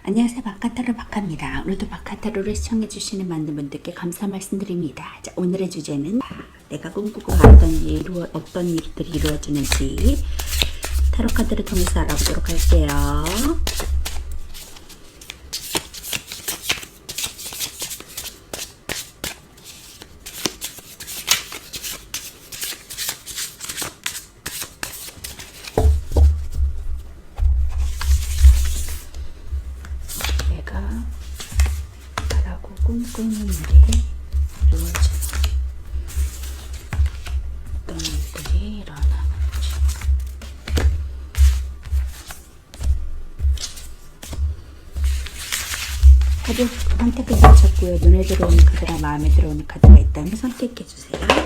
안녕하세요. 바카타로 바카입니다. 오늘도 바카타로를 시청해주시는 많은 분들께 감사 말씀드립니다. 자, 오늘의 주제는 내가 꿈꾸고 말했던 어떤 일들이 이루어지는지 타로 카드를 통해서 알아보도록 할게요. 바라고 꿈꾸는 일이 이루어지는 어떤 일들이 일어나는지. 카드 선택을 마쳤고요. 눈에 들어오는 카드랑 마음에 들어오는 카드가 있다면 선택해주세요.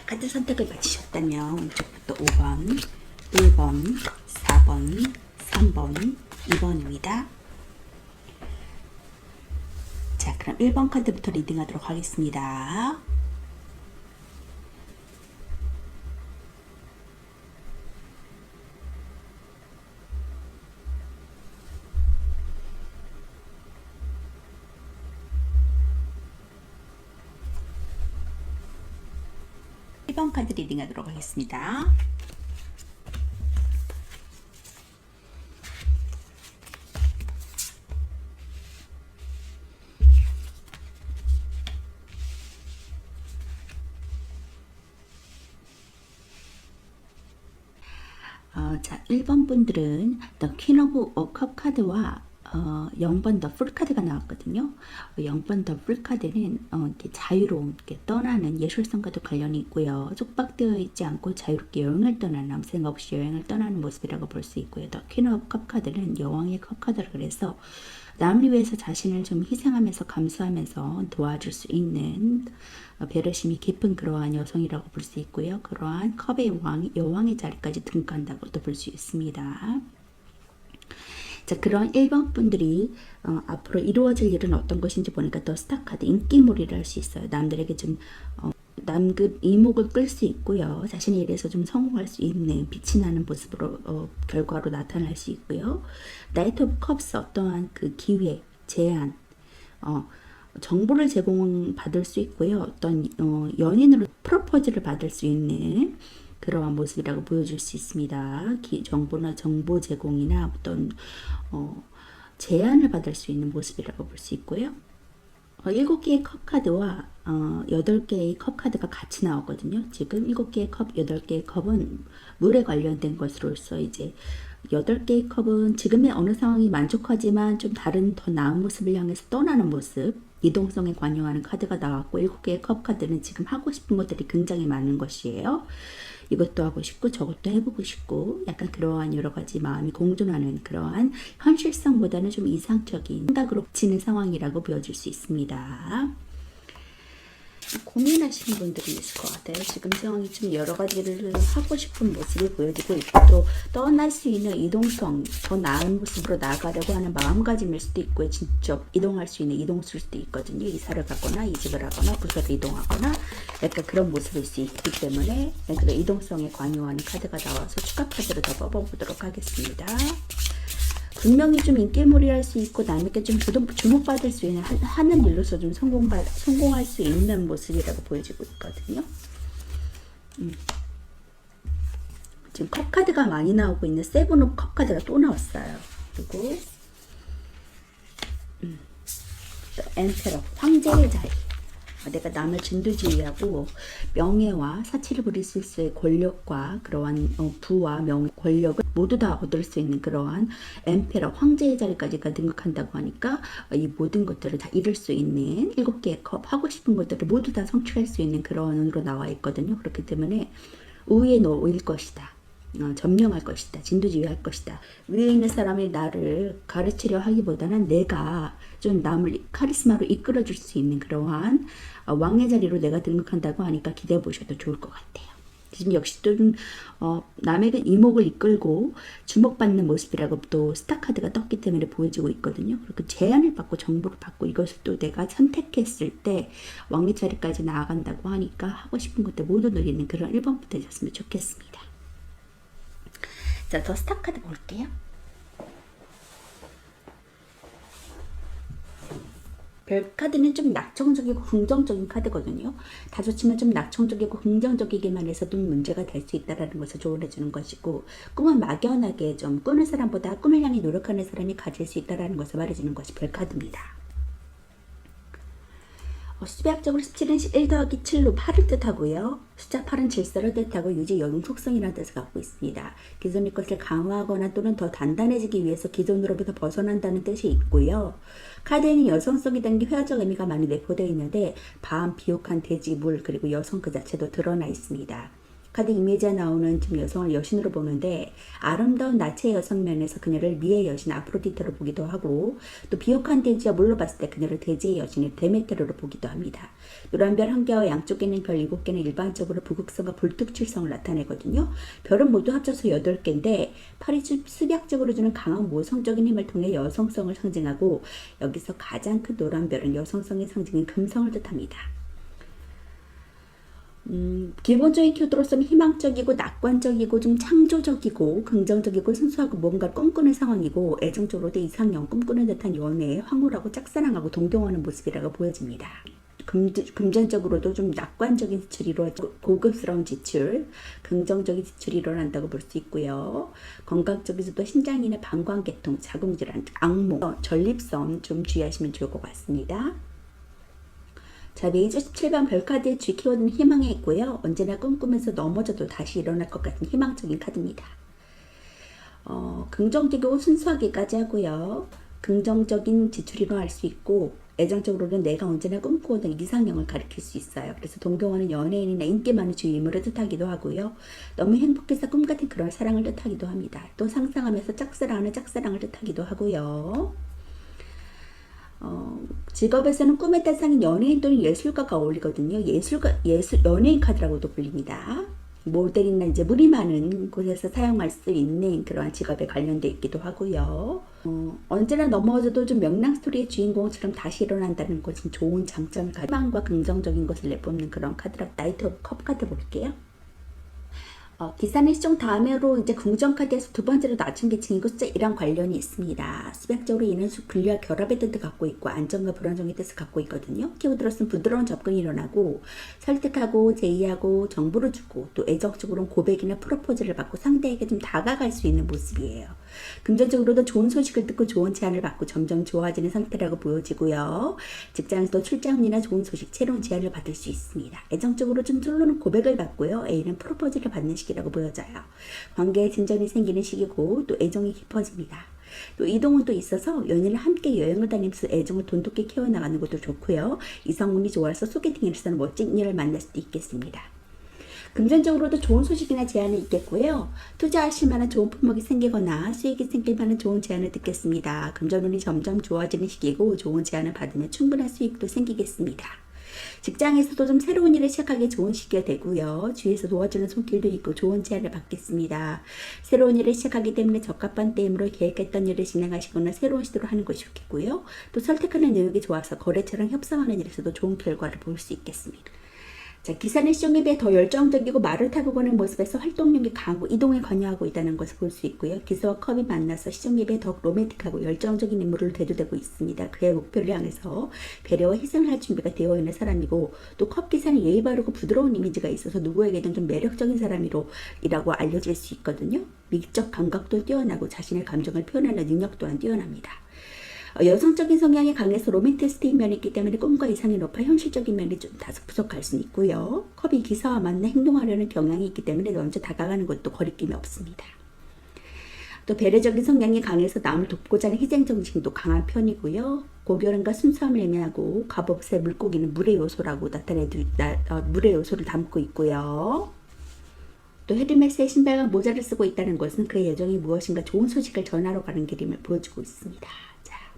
카드 선택을 마치셨다면 왼쪽부터 5번, 1번, 4번, 3번, 2번입니다. 자, 그럼 1번 카드부터 리딩하도록 하겠습니다. 번 카드 리딩하도록 하겠습니다. 자, 1번 분들은 The Queen of Cup 카드와 0번 더 풀 카드가 나왔거든요. 0번 더 풀 카드는 이렇게 자유로운, 이렇게 떠나는 예술성과도 관련이 있고요. 촉박되어 있지 않고 자유롭게 여행을 떠나는, 아무 생각 없이 여행을 떠나는 모습이라고 볼 수 있고요. 더 퀸 오브 컵 카드는 여왕의 컵 카드라 그래서 남을 위해서 자신을 좀 희생하면서 감수하면서 도와줄 수 있는 배려심이 깊은 그러한 여성이라고 볼 수 있고요. 그러한 컵의 여왕의 자리까지 등극한다고도 볼 수 있습니다. 자, 그런 1번 분들이 앞으로 이루어질 일은 어떤 것인지 보니까 더 스타 카드 인기몰이를 할 수 있어요. 남들에게 좀 남급 이목을 끌 수 있고요. 자신의 일에서 좀 성공할 수 있는 빛이 나는 모습으로 결과로 나타날 수 있고요. 나이트 오브 컵스 어떠한 그 기회, 제안, 정보를 제공받을 수 있고요. 어떤 연인으로 프로포즈를 받을 수 있는 그러한 모습이라고 보여줄 수 있습니다. 정보나 정보 제공이나 어떤 제안을 받을 수 있는 모습이라고 볼 수 있고요. 7개의 컵 카드와 8개의 컵 카드가 같이 나오거든요. 지금 7개의 컵, 8개의 컵은 물에 관련된 것으로서 이제 8개의 컵은 지금의 어느 상황이 만족하지만 좀 다른 더 나은 모습을 향해서 떠나는 모습, 이동성에 관여하는 카드가 나왔고 7개의 컵 카드는 지금 하고 싶은 것들이 굉장히 많은 것이에요. 이것도 하고 싶고 저것도 해보고 싶고 약간 그러한 여러 가지 마음이 공존하는 그러한 현실성보다는 좀 이상적인 생각으로 지는 상황이라고 보여질 수 있습니다. 고민하시는 분들이 있을 것 같아요. 지금 상황이 좀 여러 가지를 하고 싶은 모습이 보여지고 있고 또 떠날 수 있는 이동성, 더 나은 모습으로 나아가려고 하는 마음가짐일 수도 있고요. 직접 이동할 수 있는 이동수일 수도 있거든요. 이사를 가거나 이직을 하거나 부서를 이동하거나 약간 그런 모습일 수 있기 때문에 그런 이동성에 관여하는 카드가 나와서 추가 카드를 더 뽑아보도록 하겠습니다. 분명히 좀 인기몰이할 수 있고 남에게 좀 주목받을 수 있는 하는 일로서 좀 성공할 수 있는 모습이라고 보여지고 있거든요. 지금 컵 카드가 많이 나오고 있는 세븐 오브 컵 카드가 또 나왔어요. 그리고 엔페러 황제의 자리. 내가 남을 진두지휘하고 명예와 사치를 부릴 수 있을 권력과 그러한 부와 명예, 권력을 모두 다 얻을 수 있는 그러한 엠페러 황제의 자리까지가 등극한다고 하니까 이 모든 것들을 다 이룰 수 있는 7개의 컵 하고 싶은 것들을 모두 다 성취할 수 있는 그런 운으로 나와 있거든요. 그렇기 때문에 우위에 놓일 것이다. 점령할 것이다. 진두지휘할 것이다. 위에 있는 사람이 나를 가르치려 하기보다는 내가 좀 남을 카리스마로 이끌어줄 수 있는 그러한 왕의 자리로 내가 등극한다고 하니까 기대해 보셔도 좋을 것 같아요. 지금 역시 또 좀 남에게 이목을 이끌고 주목받는 모습이라고 또 스타 카드가 떴기 때문에 보여지고 있거든요. 그리고 제안을 받고 정보를 받고 이것을 또 내가 선택했을 때 왕의 자리까지 나아간다고 하니까 하고 싶은 것들 모두 누리는 그런 1번부터 되셨으면 좋겠습니다. 자, 더 스타 카드 볼게요. 별 카드는 좀 낙천적이고 긍정적인 카드거든요. 다 좋지만 좀 낙천적이고 긍정적이기만 해서도 문제가 될 수 있다는 것을 조언해 주는 것이고 꿈은 막연하게 좀 꾸는 사람보다 꿈을 향해 노력하는 사람이 가질 수 있다는 것을 말해주는 것이 별 카드입니다. 수비학적으로 17은 1 더하기 7로 8을 뜻하고요. 숫자 8은 질서를 뜻하고 유지 영웅 속성이라는 뜻을 갖고 있습니다. 기존의 것을 강화하거나 또는 더 단단해지기 위해서 기존으로부터 벗어난다는 뜻이 있고요. 카드에는 여성성이 담긴 회화적 의미가 많이 내포되어 있는데 밤, 비옥한 돼지, 물, 그리고 여성 그 자체도 드러나 있습니다. 카드 이미지에 나오는 지금 여성을 여신으로 보는데 아름다운 나체 여성 면에서 그녀를 미의 여신 아프로디테로 보기도 하고 또 비옥한 돼지와 물로 봤을 때 그녀를 돼지의 여신의 데메테르로 보기도 합니다. 노란 별 1개와 양쪽에 있는 별 7개는 일반적으로 부극성과 불특출성을 나타내거든요. 별은 모두 합쳐서 8개인데 8이 수비학적으로 주는 강한 모성적인 힘을 통해 여성성을 상징하고 여기서 가장 큰 노란 별은 여성성의 상징인 금성을 뜻합니다. 기본적인 키워드로서는 희망적이고 낙관적이고 좀 창조적이고 긍정적이고 순수하고 뭔가를 꿈꾸는 상황이고 애정적으로도 이상형 꿈꾸는 듯한 연애에 황홀하고 짝사랑하고 동경하는 모습이라고 보여집니다. 금전적으로도 좀 낙관적인 지출이 이루어지고 고급스러운 지출, 긍정적인 지출이 일어난다고 볼 수 있고요. 건강적에서도 심장이나 방광계통, 자궁질환, 악몽, 전립선 좀 주의하시면 좋을 것 같습니다. 자, 메이저 17번 별카드의 G 키워드는 희망에 있고요. 언제나 꿈꾸면서 넘어져도 다시 일어날 것 같은 희망적인 카드입니다. 긍정적이고 순수하기까지 하고요. 긍정적인 지출이로 할 수 있고 애정적으로는 내가 언제나 꿈꾸던 이상형을 가리킬 수 있어요. 그래서 동경하는 연예인이나 인기 많은 주위 인물을 뜻하기도 하고요. 너무 행복해서 꿈같은 그런 사랑을 뜻하기도 합니다. 또 상상하면서 짝사랑하는 짝사랑을 뜻하기도 하고요. 직업에서는 꿈의 대상인 연예인 또는 예술가가 어울리거든요. 연예인 카드라고도 불립니다. 모델이나 이제 물이 많은 곳에서 사용할 수 있는 그러한 직업에 관련되어 있기도 하고요. 언제나 넘어져도 좀 명랑 스토리의 주인공처럼 다시 일어난다는 것은 좋은 장점을 가지고 희망과 긍정적인 것을 내뿜는 그런 카드라고 나이트 오브 컵 카드 볼게요. 기사는 시종 다음으로 이제 긍정 카드에서 두 번째로 낮은 계층이고 숫자 1랑 관련이 있습니다. 수백적으로 이는 분류와 결합의 뜻을 갖고 있고 안정과 불안정의 뜻을 갖고 있거든요. 키워드로서는 부드러운 접근이 일어나고 설득하고 제의하고 정보를 주고 또 애정적으로는 고백이나 프로포즈를 받고 상대에게 좀 다가갈 수 있는 모습이에요. 금전적으로도 좋은 소식을 듣고 좋은 제안을 받고 점점 좋아지는 상태라고 보여지고요. 직장에서도 출장이나 좋은 소식, 새로운 제안을 받을 수 있습니다. 애정적으로 좀 솔로는 고백을 받고요. A는 프로포즈를 받는 시기라고 보여져요. 관계에 진전이 생기는 시기고 또 애정이 깊어집니다. 또 이동은 또 있어서 연인을 함께 여행을 다니면서 애정을 돈독히 키워나가는 것도 좋고요. 이성운이 좋아서 소개팅에서는 멋진 인연을 만날 수도 있겠습니다. 금전적으로도 좋은 소식이나 제안이 있겠고요. 투자하실 만한 좋은 품목이 생기거나 수익이 생길 만한 좋은 제안을 듣겠습니다. 금전운이 점점 좋아지는 시기고 좋은 제안을 받으면 충분한 수익도 생기겠습니다. 직장에서도 좀 새로운 일을 시작하기 좋은 시기가 되고요. 주위에서 도와주는 손길도 있고 좋은 제안을 받겠습니다. 새로운 일을 시작하기 때문에 적합한 때임으로 계획했던 일을 진행하시거나 새로운 시도를 하는 것이 좋겠고요. 또 설득하는 능력이 좋아서 거래처랑 협상하는 일에서도 좋은 결과를 볼 수 있겠습니다. 자, 기사는 시종에 비해 더 열정적이고 말을 타고 가는 모습에서 활동력이 강하고 이동에 관여하고 있다는 것을 볼 수 있고요. 기사와 컵이 만나서 시종에 비해 더 로맨틱하고 열정적인 인물을 대두되고 있습니다. 그의 목표를 향해서 배려와 희생을 할 준비가 되어 있는 사람이고, 또 컵 기사는 예의 바르고 부드러운 이미지가 있어서 누구에게든 좀 매력적인 사람이라고 알려질 수 있거든요. 미적 감각도 뛰어나고 자신의 감정을 표현하는 능력 또한 뛰어납니다. 여성적인 성향이 강해서 로맨티스트인 면이 있기 때문에 꿈과 이상이 높아 현실적인 면이 좀 다소 부족할 수는 있고요. 컵이 기사와 맞는 행동하려는 경향이 있기 때문에 먼저 다가가는 것도 거리낌이 없습니다. 또 배려적인 성향이 강해서 남을 돕고자 하는 희생정신도 강한 편이고요. 고결함과 순수함을 의미하고 갑옷의 물고기는 물의 요소라고 물의 요소를 담고 있고요. 또 헤르메스의 신발과 모자를 쓰고 있다는 것은 그의 예정이 무엇인가 좋은 소식을 전하러 가는 길임을 보여주고 있습니다.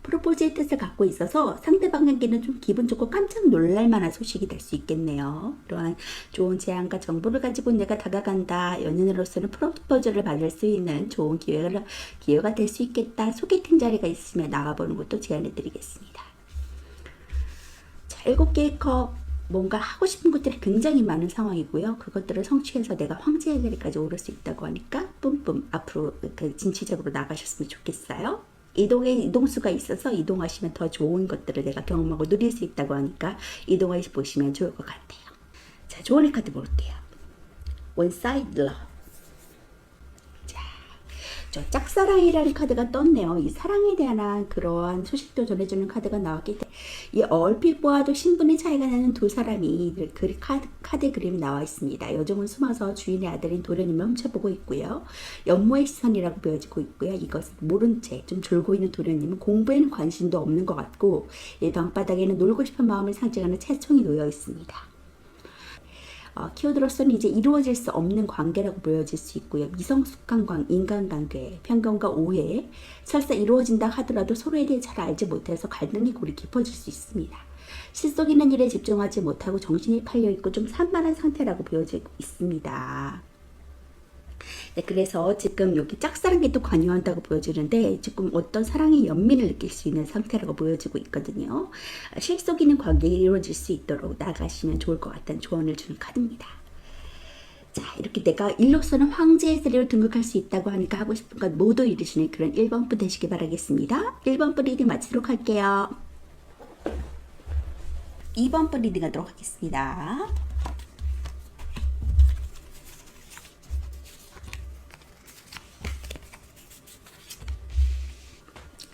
프로포즈의 뜻을 갖고 있어서 상대방에게는 좀 기분 좋고 깜짝 놀랄 만한 소식이 될 수 있겠네요. 이러한 좋은 제안과 정보를 가지고 내가 다가간다. 연인으로서는 프로포즈를 받을 수 있는 좋은 기회가 될 수 있겠다. 소개팅 자리가 있으면 나가보는 것도 제안해 드리겠습니다. 자, 7개의 컵. 뭔가 하고 싶은 것들이 굉장히 많은 상황이고요. 그것들을 성취해서 내가 황제의 자리까지 오를 수 있다고 하니까 뿜뿜 앞으로 진취적으로 나가셨으면 좋겠어요. 이동수가 있어서 이동하시면 더 좋은 것들을 내가 경험하고 누릴 수 있다고 하니까 이동해 보시면 좋을 것 같아요. 자, 조언의 카드 볼게요. One Side Love. 자, 저 짝사랑이라는 카드가 떴네요. 이 사랑에 대한 그러한 소식도 전해주는 카드가 나왔기 때문에 이 얼핏 보아도 신분의 차이가 나는 두 사람이 카드 그림이 나와 있습니다. 여종은 숨어서 주인의 아들인 도련님을 훔쳐보고 있고요. 연모의 시선이라고 보여지고 있고요. 이것을 모른 채 좀 졸고 있는 도련님은 공부에는 관심도 없는 것 같고, 이 방바닥에는 놀고 싶은 마음을 상징하는 채총이 놓여 있습니다. 키워드로서는 이제 이루어질 수 없는 관계라고 보여질 수 있고요. 미성숙한 인간관계, 편견과 오해, 설사 이루어진다 하더라도 서로에 대해 잘 알지 못해서 갈등이 골이 깊어질 수 있습니다. 실속 있는 일에 집중하지 못하고 정신이 팔려있고 좀 산만한 상태라고 보여지고 있습니다. 네, 그래서 지금 여기 짝사랑에 또 관여한다고 보여지는데 지금 어떤 사랑의 연민을 느낄 수 있는 상태라고 보여지고 있거든요. 실속 있는 관계가 이루어질 수 있도록 나가시면 좋을 것 같다는 조언을 주는 카드입니다. 자, 이렇게 내가 일로서는 황제의 자리로 등극할 수 있다고 하니까 하고 싶은 것 모두 이루시는 그런 1번분 되시길 바라겠습니다. 1번분 리딩 마치도록 할게요. 2번분 리딩 하도록 하겠습니다.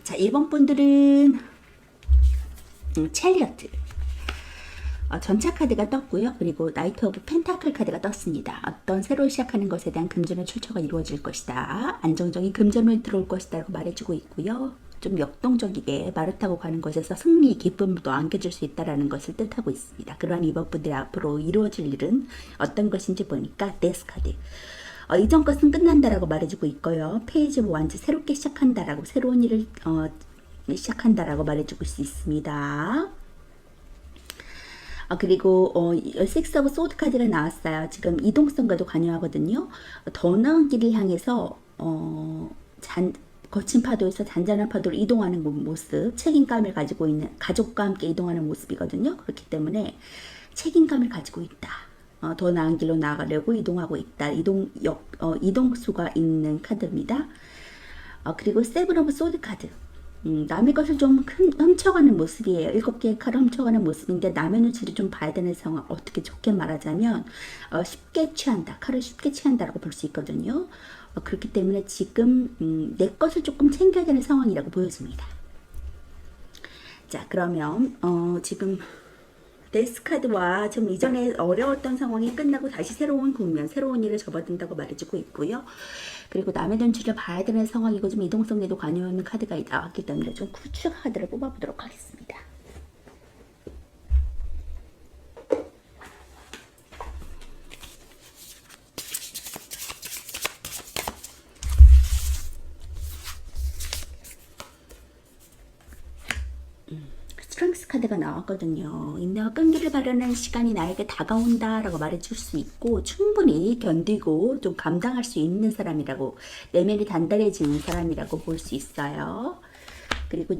자, 1번 분들은 첼리어트 전차 카드가 떴고요. 그리고 나이트 오브 펜타클 카드가 떴습니다. 어떤 새로 시작하는 것에 대한 금전의 출처가 이루어질 것이다. 안정적인 금전을 들어올 것이다 라고 말해주고 있고요. 좀 역동적이게 말을 타고 가는 것에서 승리, 기쁨도 안겨줄 수 있다는 것을 뜻하고 있습니다. 그러한 2번 분들이 앞으로 이루어질 일은 어떤 것인지 보니까 데스 카드. 이전 것은 끝난다라고 말해주고 있고요. 페이지 완전 새롭게 시작한다라고, 새로운 일을 시작한다라고 말해주고 있습니다. 그리고 식스 오브 소드 카드가 나왔어요. 지금 이동성과도 관여하거든요. 더 나은 길을 향해서 거친 파도에서 잔잔한 파도로 이동하는 모습, 책임감을 가지고 있는 가족과 함께 이동하는 모습이거든요. 그렇기 때문에 책임감을 가지고 있다. 더 나은 길로 나가려고 이동하고 있다. 이동수가 있는 카드입니다. 그리고 세븐 오브 소드 카드. 남의 것을 좀 훔쳐가는 모습이에요. 7개의 칼을 훔쳐가는 모습인데 남의 눈치를 좀 봐야 되는 상황. 어떻게 좋게 말하자면 쉽게 취한다. 칼을 쉽게 취한다라고 볼 수 있거든요. 그렇기 때문에 지금 내 것을 조금 챙겨야 되는 상황이라고 보여집니다. 자, 그러면 지금 데스카드와 좀 이전에 어려웠던 상황이 끝나고 다시 새로운 국면, 새로운 일을 접어든다고 말해주고 있고요. 그리고 남의 눈치를 봐야 되는 상황이고 좀 이동성에도 관여하는 카드가 나왔기 때문에 좀 추가 카드를 뽑아보도록 하겠습니다. 스트렝스 카드가 나왔거든요. 인내와 끈기를 바라는 시간이 나에게 다가온다 라고 말해줄 수 있고, 충분히 견디고 좀 감당할 수 있는 사람이라고, 내면이 단단해지는 사람이라고 볼 수 있어요. 그리고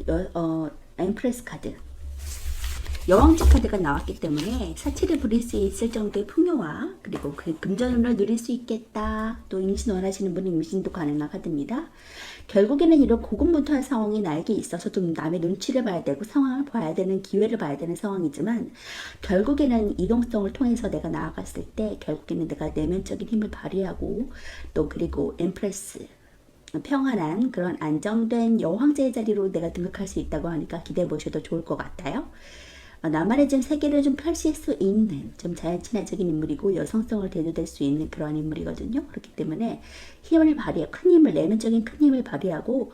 엠프레스 카드, 여왕지 카드가 나왔기 때문에 사치를 부릴 수 있을 정도의 풍요와, 그리고 그 금전운을 누릴 수 있겠다. 또 임신 원하시는 분은 임신도 가능한 카드입니다. 결국에는 이런 고군분투한 상황이 나에게 있어서 좀 남의 눈치를 봐야 되고 상황을 봐야 되는, 기회를 봐야 되는 상황이지만, 결국에는 이동성을 통해서 내가 나아갔을 때 결국에는 내가 내면적인 힘을 발휘하고, 또 그리고 엠프레스, 평안한 그런 안정된 여왕제의 자리로 내가 등극할 수 있다고 하니까 기대해 보셔도 좋을 것 같아요. 나만의 좀 세계를 좀 펼칠 수 있는 좀 자연친화적인 인물이고, 여성성을 대두될 수 있는 그런 인물이거든요. 그렇기 때문에 힘을 발휘해, 큰 힘을, 내면적인 큰 힘을 발휘하고,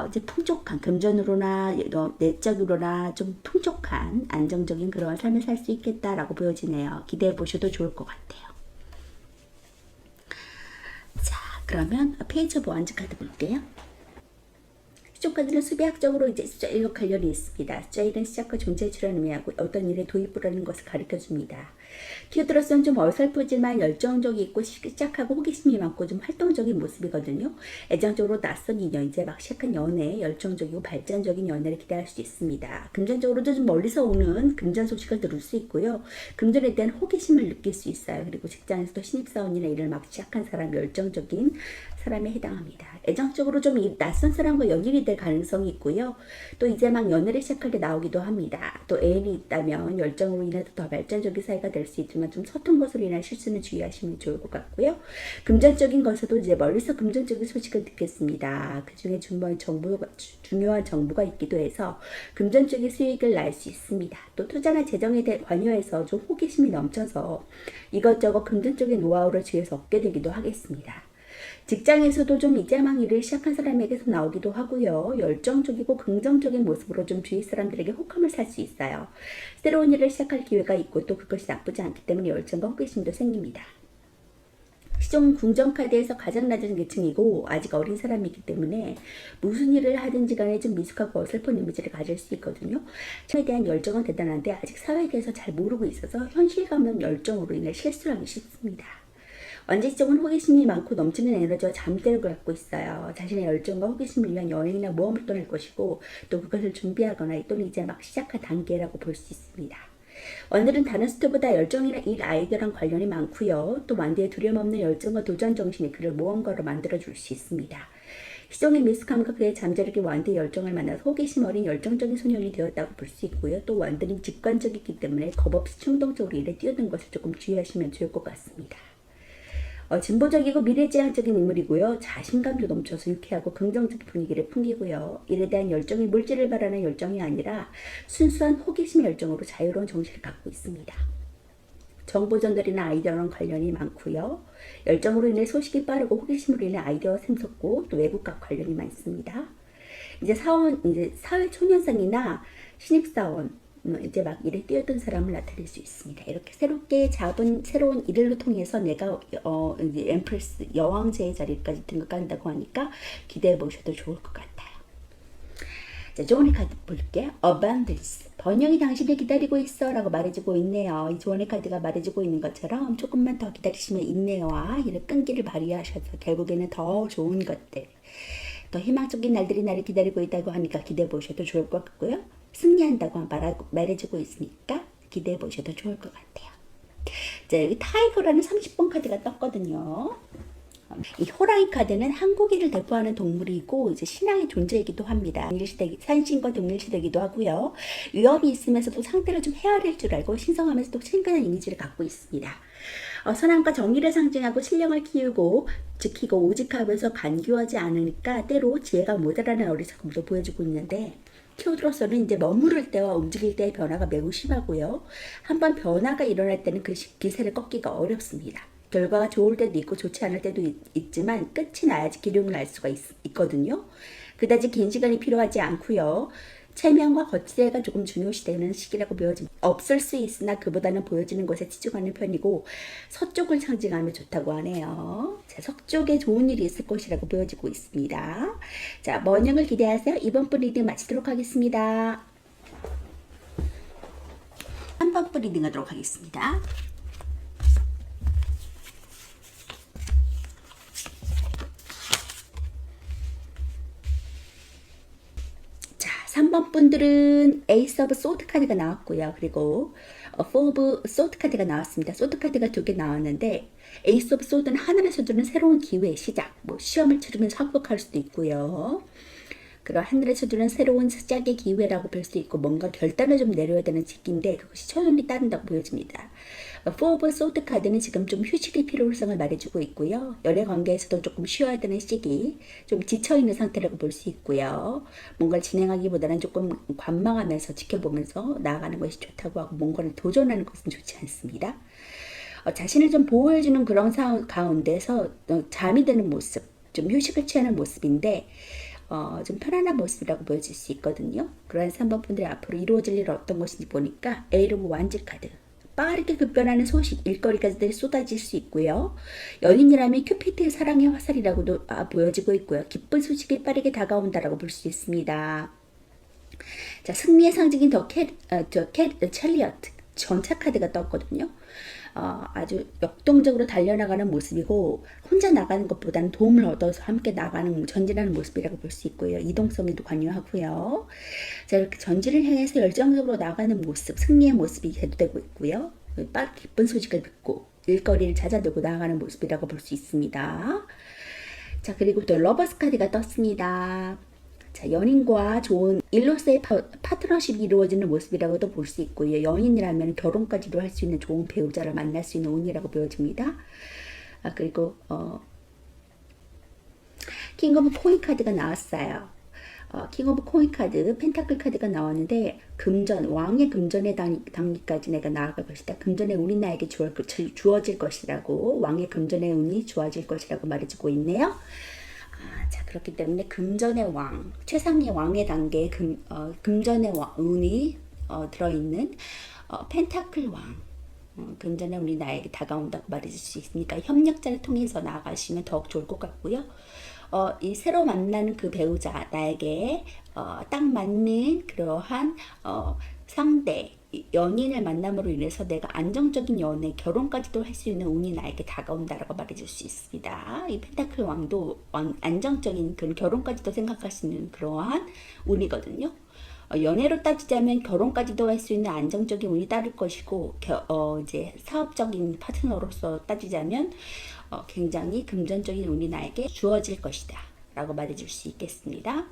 이제 풍족한, 금전으로나 내적으로나 좀 풍족한 안정적인 그런 삶을 살 수 있겠다라고 보여지네요. 기대해 보셔도 좋을 것 같아요. 자, 그러면 페이지 오브 원즈 카드 볼게요. 시종 카드는 수비학적으로 이제 숫자와 관련이 있습니다. 숫자는 시작과 존재 출현을 의미하고 어떤 일에 도입부라는 것을 가르쳐줍니다. 티오드로스는 좀 어설프지만 열정적이 있고 시작하고 호기심이 많고 좀 활동적인 모습이거든요. 애정적으로 낯선 인연, 이제 막 시작한 연애, 열정적이고 발전적인 연애를 기대할 수 있습니다. 금전적으로도 좀 멀리서 오는 금전 소식을 들을 수 있고요. 금전에 대한 호기심을 느낄 수 있어요. 그리고 직장에서도 신입사원이나 일을 막 시작한 사람, 열정적인 사람에 해당합니다. 애정적으로 좀 낯선 사람과 연인이 될 가능성이 있고요. 또 이제 막 연애를 시작할 때 나오기도 합니다. 또 애인이 있다면 열정으로 인해서 더 발전적인 사이가 될 수 있지만 좀 서툰 것으로 인한 실수는 주의하시면 좋을 것 같고요. 금전적인 것에도 이제 멀리서 금전적인 소식을 듣겠습니다. 그 중에 중요한 정보가 있기도 해서 금전적인 수익을 날 수 있습니다. 또 투자나 재정에 대해 관여해서 좀 호기심이 넘쳐서 이것저것 금전적인 노하우를 주위에서 얻게 되기도 하겠습니다. 직장에서도 좀 이제 막 일을 시작한 사람에게서 나오기도 하고요. 열정적이고 긍정적인 모습으로 좀 주위 사람들에게 호감을 살 수 있어요. 새로운 일을 시작할 기회가 있고 또 그것이 나쁘지 않기 때문에 열정과 호기심도 생깁니다. 시종 궁정카드에서 가장 낮은 계층이고 아직 어린 사람이기 때문에 무슨 일을 하든지 간에 좀 미숙하고 어설픈 이미지를 가질 수 있거든요. 처음에 대한 열정은 대단한데 아직 사회에 대해서 잘 모르고 있어서 현실감 열정으로 인해 실수를 하기 쉽습니다. 원칙적인 호기심이 많고 넘치는 에너지와 잠재력을 갖고 있어요. 자신의 열정과 호기심을 위한 여행이나 모험을 떠날 것이고 또 그것을 준비하거나 또는 이제 막 시작한 단계라고 볼 수 있습니다. 원들은 다른 수트보다 열정이나 일 아이디어랑 관련이 많고요. 또 완대의 두려움 없는 열정과 도전 정신이 그를 모험가로 만들어줄 수 있습니다. 시종의 미숙함과 그의 잠재력이 완대의 열정을 만나서 호기심 어린 열정적인 소년이 되었다고 볼 수 있고요. 또 완들은 직관적이기 때문에 겁없이 충동적으로 일에 뛰어든 것을 조금 주의하시면 좋을 것 같습니다. 진보적이고 미래지향적인 인물이고요. 자신감도 넘쳐서 유쾌하고 긍정적인 분위기를 풍기고요. 일에 대한 열정이 물질을 바라는 열정이 아니라 순수한 호기심의 열정으로 자유로운 정신을 갖고 있습니다. 정보 전달이나 아이디어랑 관련이 많고요. 열정으로 인해 소식이 빠르고 호기심으로 인해 아이디어가 샘솟고 또 외국과 관련이 많습니다. 이제 사회 초년생이나 신입사원, 이제 막 일에 뛰어든 사람을 나타낼 수 있습니다. 이렇게 새롭게 잡은 새로운 일을 통해서 내가 이제 엠프레스 여왕제의 자리까지 등극한다고 하니까 기대해 보셔도 좋을 것 같아요. 자, 조언의 카드 볼게요. Abundance. 번영이 당신을 기다리고 있어 라고 말해주고 있네요. 이 조언의 카드가 말해주고 있는 것처럼 조금만 더 기다리시면 인내와 이런 끈기를 발휘하셔서 결국에는 더 좋은 것들, 더 희망적인 날들이 나를 기다리고 있다고 하니까 기대해 보셔도 좋을 것 같고요. 승리한다고 말해주고 있으니까 기대해 보셔도 좋을 것 같아요. 자, 여기 타이거라는 30번 카드가 떴거든요. 이 호랑이 카드는 한국인을 대표하는 동물이고 이제 신앙의 존재이기도 합니다. 산신과 동일시되기도 하고요. 위협이 있으면서도 상대를 좀 헤아릴 줄 알고 신성하면서도 친근한 이미지를 갖고 있습니다. 선함과 정의를 상징하고 신령을 키우고 지키고 오직하면서 간교하지 않으니까 때로 지혜가 모자라는 어리석음도 보여주고 있는데, 티오드로스는 이제 머무를 때와 움직일 때의 변화가 매우 심하고요. 한번 변화가 일어날 때는 그 기세를 꺾기가 어렵습니다. 결과가 좋을 때도 있고 좋지 않을 때도 있지만 끝이 나야지 기름을 알 수가 있거든요. 그다지 긴 시간이 필요하지 않고요. 체면과 거칠애가 조금 중요시되는 시기라고 보여집니다. 없을 수 있으나 그보다는 보여지는 것에 치중하는 편이고 서쪽을 상징하며 좋다고 하네요. 자, 서쪽에 좋은 일이 있을 것이라고 보여지고 있습니다. 자, 번영을 기대하세요. 이번 분 리딩 마치도록 하겠습니다. 리딩하도록 하겠습니다. 자, 3번 분들은 에이스 오브 소드 카드가 나왔고요. 그리고 4 오브 소드 카드가 나왔습니다. 소드 카드가 2개 나왔는데 에이스 오브 소드는 하늘에서 주는 새로운 기회의 시작, 뭐 시험을 치르면서 합격할 수도 있고요. 그런 하늘에서 주는 새로운 시작의 기회라고 볼 수 있고 뭔가 결단을 좀 내려야 되는 시기인데 그것이 초연이 따른다고 보여집니다. 4 오브 소드 카드는 지금 좀 휴식의 필요성을 말해주고 있고요. 연애 관계에서도 조금 쉬어야 되는 시기, 좀 지쳐있는 상태라고 볼 수 있고요. 뭔가를 진행하기보다는 조금 관망하면서 지켜보면서 나아가는 것이 좋다고 하고 뭔가를 도전하는 것은 좋지 않습니다. 자신을 좀 보호해주는 그런 상황 가운데서 잠이 드는 모습, 좀 휴식을 취하는 모습인데 좀 편안한 모습이라고 보여질 수 있거든요. 그러한 3번 분들이 앞으로 이루어질 일 어떤 것인지 보니까 에이로브 완지 카드, 빠르게 급변하는 소식, 일거리까지 쏟아질 수 있고요. 연인이라면 큐피드의 사랑의 화살이라고도 보여지고 있고요. 기쁜 소식이 빠르게 다가온다라고 볼 수 있습니다. 자, 승리의 상징인 첼리어트, 전차 카드가 떴거든요. 아주 역동적으로 달려나가는 모습이고 혼자 나가는 것보다는 도움을 얻어서 함께 나가는 전진하는 모습이라고 볼 수 있고요. 이동성에도 관여하고요. 자, 이렇게 전진을 향해서 열정적으로 나가는 모습, 승리의 모습이 대두되고 있고요. 빠르게 기쁜 소식을 듣고 일거리를 찾아들고 나아가는 모습이라고 볼 수 있습니다. 자, 그리고 또 러버스 카드가 떴습니다. 자, 연인과 좋은 일로서의 파트너십이 이루어지는 모습이라고도 볼 수 있고요. 연인이라면 결혼까지도 할 수 있는 좋은 배우자를 만날 수 있는 운이라고 보여집니다. 그리고 킹 오브 코인 카드가 나왔어요. 킹 오브 코인 카드, 펜타클 카드가 나왔는데 금전, 왕의 금전의 단계까지 내가 나아갈 것이다. 금전의 운이 나에게 주어질 것이라고, 왕의 금전의 운이 주어질 것이라고 말해주고 있네요. 자, 그렇기 때문에 금전의 왕, 최상의 왕의 단계에 금전의 운이 들어있는 펜타클 왕, 금전의 운이 나에게 다가온다고 말해줄 수 있으니까 협력자를 통해서 나아가시면 더욱 좋을 것 같고요. 이 새로 만나는 그 배우자, 나에게 딱 맞는 그러한 상대, 연인을 만남으로 인해서 내가 안정적인 연애, 결혼까지도 할 수 있는 운이 나에게 다가온다라고 말해줄 수 있습니다. 이 펜타클 왕도 안정적인 그런 결혼까지도 생각할 수 있는 그러한 운이거든요. 연애로 따지자면 결혼까지도 할 수 있는 안정적인 운이 따를 것이고, 이제 사업적인 파트너로서 따지자면 굉장히 금전적인 운이 나에게 주어질 것이다 라고 말해줄 수 있겠습니다.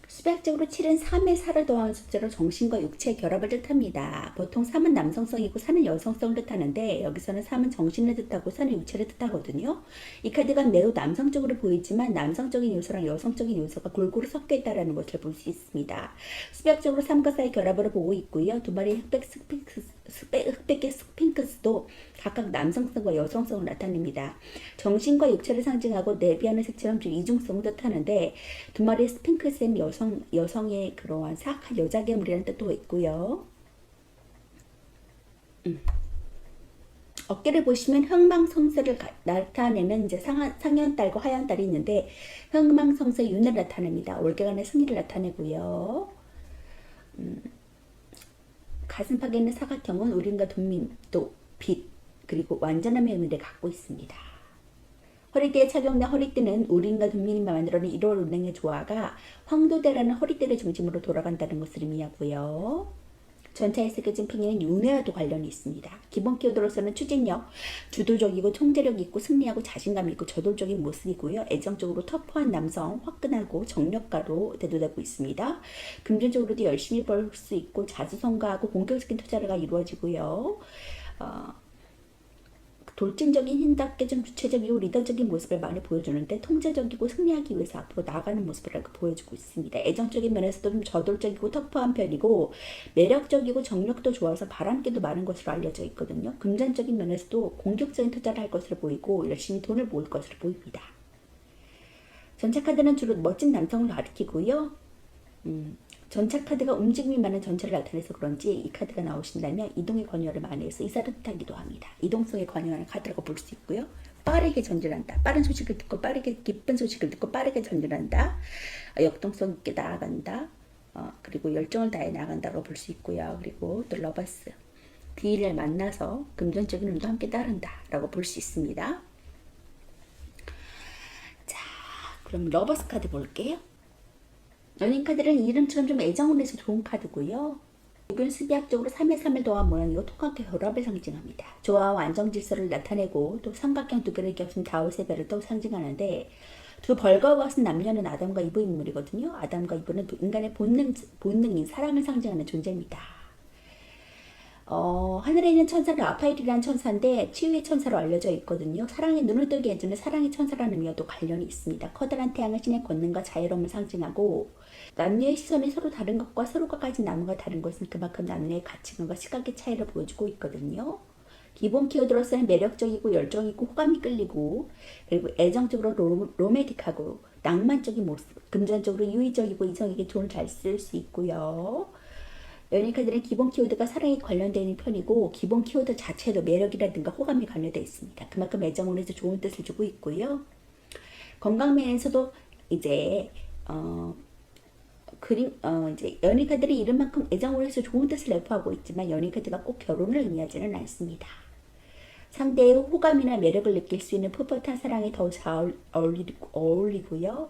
수백적으로 7은 3의 4를 더한 숫자로 정신과 육체의 결합을 뜻합니다. 보통 3은 남성성이고 4는 여성성을 뜻하는데 여기서는 3은 정신을 뜻하고 4는 육체를 뜻하거든요. 이 카드가 매우 남성적으로 보이지만 남성적인 요소랑 여성적인 요소가 골고루 섞여 있다는 것을 볼 수 있습니다. 수백적으로 3과 4의 결합으로 보고 있고요. 두 마리의 흑백의 스핑크스도 각각 남성성과 여성성을 나타냅니다. 정신과 육체를 상징하고 내비하는 색처럼 좀 이중성을 뜻하는데 두 마리의 스핑크스는 여성의 그러한 사악한 여자 괴물이라는 뜻도 있고요. 어깨를 보시면 흥망성쇠를 나타내면 이제 상현달과 하현달이 있는데 흥망성쇠의 윤을 나타냅니다. 올개간의 승리를 나타내고요. 가슴팍에 있는 사각형은 우림과 돈민, 또 빛, 그리고 완전함의 의미를 갖고 있습니다. 허리띠에 착용된 허리띠는 우림과 돈민이 만들어낸 1월 운행의 조화가 황도대라는 허리띠를 중심으로 돌아간다는 것을 의미하고요. 전차에 새겨진 핑에는 윤회와도 관련이 있습니다. 기본 키워드로서는 추진력, 주도적이고 총재력 있고 승리하고 자신감 있고 저돌적인 모습이고요. 애정적으로 터프한 남성, 화끈하고 정력가로 대두되고 있습니다. 금전적으로도 열심히 벌 수 있고 자수성가하고 공격적인 투자가 이루어지고요. 돌진적인 힘답게 좀 주체적이고 리더적인 모습을 많이 보여주는데 통제적이고 승리하기 위해서 앞으로 나아가는 모습을 보여주고 있습니다. 애정적인 면에서도 좀 저돌적이고 터프한 편이고 매력적이고 정력도 좋아서 바람기도 많은 것으로 알려져 있거든요. 금전적인 면에서도 공격적인 투자를 할 것으로 보이고 열심히 돈을 모을 것으로 보입니다. 전차 카드는 주로 멋진 남성을 가리키고요. 전차 카드가 움직임이 많은 전차를 나타내서 그런지 이 카드가 나오신다면 이동의 관여를 많이 해서 이사를 뜻하기도 합니다. 이동성에 관여하는 카드라고 볼 수 있고요. 빠르게 전진한다. 빠른 소식을 듣고 빠르게 기쁜 소식을 듣고 빠르게 전진한다. 역동성 있게 나아간다. 그리고 열정을 다해 나간다고 볼 수 있고요. 그리고 또 러버스, 디인을 만나서 금전적인 운도 함께 따른다라고 볼 수 있습니다. 자, 그럼 러버스 카드 볼게요. 연인 카드는 이름처럼 좀 애정을 내서 좋은 카드고요. 목요일 수비학적으로 3의 3을 더한 모양이고 통합과 결합을 상징합니다. 조화와 안정 질서를 나타내고 또 삼각형 두 개를 겹친 다우세벨을 또 상징하는데, 두 벌과 같은 남녀는 아담과 이브 인물이거든요. 아담과 이브는 인간의 본능인 사랑을 상징하는 존재입니다. 하늘에 있는 천사는 라파엘이라는 천사인데 치유의 천사로 알려져 있거든요. 사랑에 눈을 뜨게 해주는 사랑의 천사라는 의미와도 관련이 있습니다. 커다란 태양은 신의 권능과 자유로움을 상징하고, 남녀의 시선이 서로 다른 것과 서로가 가진 나무가 다른 것은 그만큼 남녀의 가치관과 시각의 차이를 보여주고 있거든요. 기본 키워드로서는 매력적이고 열정이고 호감이 끌리고, 그리고 애정적으로 로맨틱하고 낭만적인 모습, 금전적으로 유의적이고 이성에게 돈을 잘 쓸 수 있고요. 연인 카드는 기본 키워드가 사랑에 관련되는 편이고, 기본 키워드 자체도 매력이라든가 호감이 관련되어 있습니다. 그만큼 애정을 해서 좋은 뜻을 주고 있고요. 건강 면에서도 이제 이제 연인 카드는 이름만큼 애정을 해서 좋은 뜻을 내포하고 있지만, 연인 카드가 꼭 결혼을 의미하지는 않습니다. 상대의 호감이나 매력을 느낄 수 있는 풋풋한 사랑이 더 잘 어울리고요.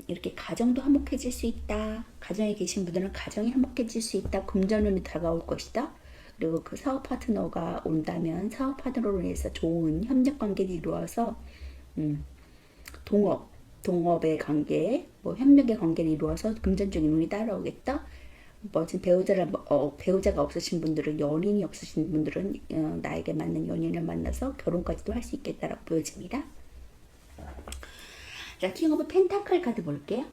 이렇게 가정도 화목해질 수 있다. 가정에 계신 분들은 가정이 화목해질 수 있다. 금전운이 다가올 것이다. 그리고 그 사업 파트너가 온다면 사업 파트너로 인해서 좋은 협력 관계를 이루어서 동업의 관계, 협력의 관계를 이루어서 금전적인 운이 따라오겠다. 지금 배우자가 없으신 분들은, 연인이 없으신 분들은 나에게 맞는 연인을 만나서 결혼까지도 할 수 있겠다라고 보여집니다. 자, 킹 오브 펜타클 카드 볼게요.